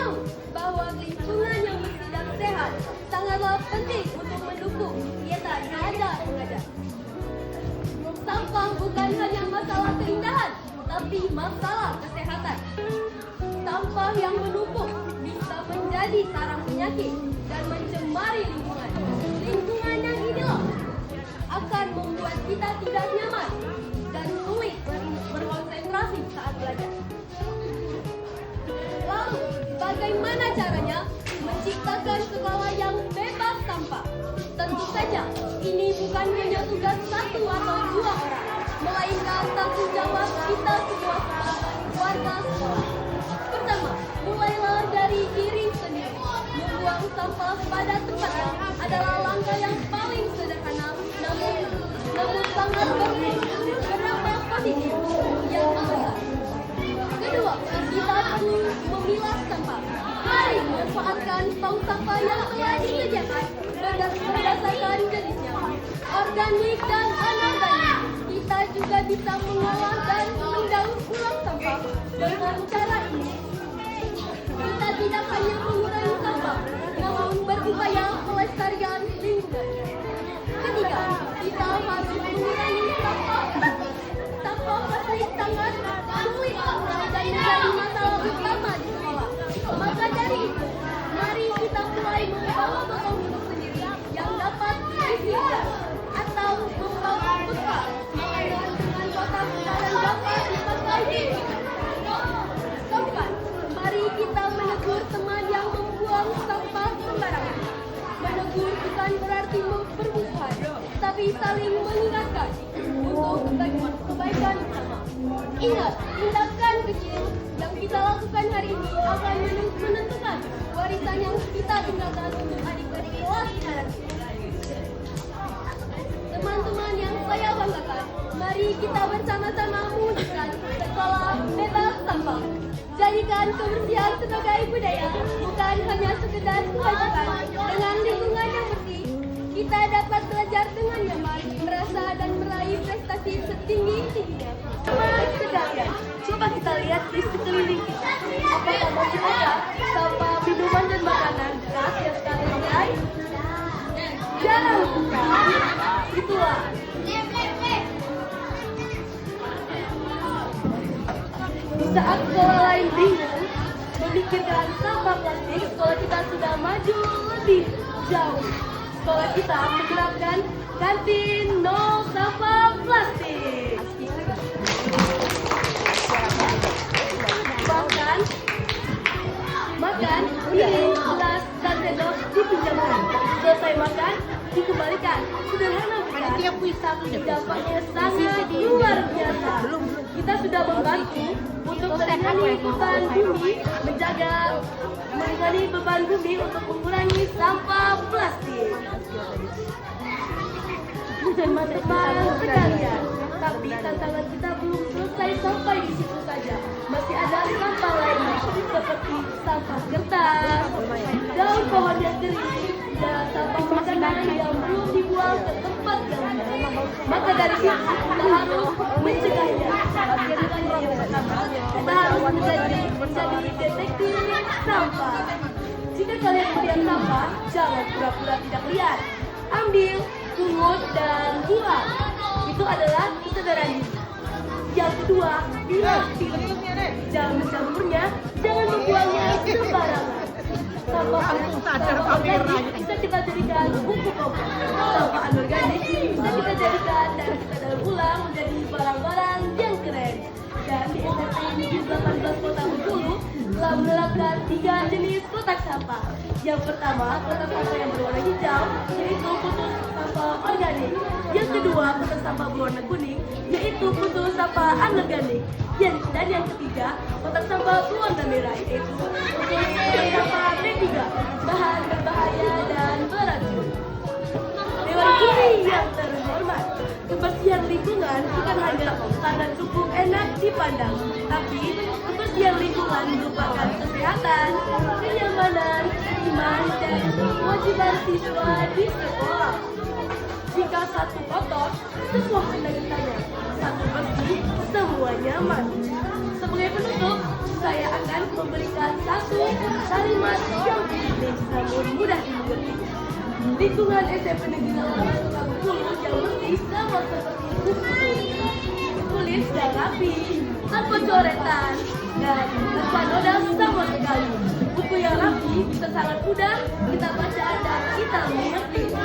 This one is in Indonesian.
tahu bahwa lingkungan yang bersih dan sehat sangatlah penting untuk mendukung kegiatan belajar mengajar. Sampah bukan hanya masalah keindahan, tapi masalah kesehatan. Sampah yang menumpuk bisa menjadi sarang penyakit dan mencemari lingkungan. Lingkungan yang inilah akan membuat kita tidak nyaman dan sulit berkonsentrasi saat belajar. Lalu, bagaimana caranya menciptakan sekolah yang bebas sampah? Tentu saja, ini bukan hanya tugas satu atau dua orang, melainkan tanggung jawab kita semua sebagai warga sekolah. Pertama, mulailah dari diri sendiri. Membuang sampah pada tempatnya adalah langkah yang paling sederhana, namun sangat berdampak positif yang besar. Kedua, kita perlu memilah sampah. Mari manfaatkan tong sampah yang telah disediakan berdasarkan jenisnya, organik dan anorganik. Kita juga bisa mengolah dan mendaur ulang sampah dengan cara ini. Kita tidak hanya mengurangi sampah, namun berupaya pelestarian lingkungan. Ketiga, kita harus mengurangi sampah. Sampah plastik sangat sulit dan menjadi masalah utama di sekolah. Maka dari itu, mari kita mulai membawa botol minum sendiri yang dapat diisi ulang atau membawa bekal makanan dengan kotak dan dapat dipakai di keempat, mari kita menegur teman yang membuang sampah sembarangan. Menegur bukan berarti bermusuhan, tapi saling mengingatkan untuk kebaikan bersama. Ingat, tindakan kecil yang kita lakukan hari ini akan menentukan warisan yang kita tinggalkan untuk adik-adik kelas kita nanti. Teman-teman yang saya banggakan, mari kita bersama-sama mewujudkan sekolah bebas sampah. Jadikan kebersihan sebagai budaya, bukan hanya sekedar kewajiban. Dengan lingkungan yang bersih, kita dapat belajar dengan nyaman, merasa dan meraih prestasi setinggi-tingginya. Teman sekalian, coba kita lihat di sekeliling kita. Apakah masih ada sampah, minuman dan makanan bekas yang kalian lihat? Jangan lupa, itulah. Di saat sekolah lain bingung memikirkan sampah plastik, sekolah kita sudah maju lebih jauh. Sekolah kita menerapkan kantin nol sampah plastik. Bahkan makan, piring, gelas, dan sendok dipinjamkan. Selesai makan, dikembalikan. Sederhana bukan? Dampaknya sangat luar biasa. Kita sudah membantu untuk mengurangi beban bumi, mengurangi beban bumi untuk mengurangi sampah plastik. Teman-teman sekalian, tapi tantangan kita belum selesai sampai di situ saja. Masih ada sampah lainnya seperti sampah kertas, daun pohon yang kering, dan sampah makanan yang belum dibuang ke tempat yang benar. Maka dari itu kita harus mencegahnya. Kita harus menjadi detektif sampah. Jika kalian melihat sampah, jangan pura-pura tidak lihat. Ambil, pungut, dan buang. Itu adalah kesadaran diri. Yang kedua, pilih. Jangan mencampurnya, jangan membuangnya sembarangan. Sampah organik bisa kita jadikan buku kompos. Sampah anorganik bisa kita jadikan dan kita daur ulang menjadi barang-barang yang keren. Dan di SMP Negeri 18 Kota Bengkulu telah menerapkan 3 jenis kotak sampah. Yang pertama, kotak sampah yang berwarna hijau, yaitu putus sampah organik. Yang kedua, kotak sampah berwarna kuning, yaitu putus sampah anorganik. Dan yang ketiga, kotak sampah berwarna merah, yaitu putus sampah B3, bahan berbahaya dan beracun. Dewan Juri yang terhormat, kebersihan lingkungan bukan hanya karena cukup enak dipandang, tapi kebersihan lingkungan merupakan kesehatan, kenyamanan, iman, dan kewajiban siswa di sekolah. Jika satu kotor, semua hendak ditanya. Satu bersih, semua nyaman. Sebagai penutup, saya akan memberikan satu kalimat yang kritis namun mudah dimengerti. Lingkungan SMP Negeri 8 Bengkulu yang bersih sama seperti buku tulis yang rapi, tanpa coretan dan tanpa noda sama sekali. Buku yang rapi bisa sangat mudah kita baca dan kita mengerti.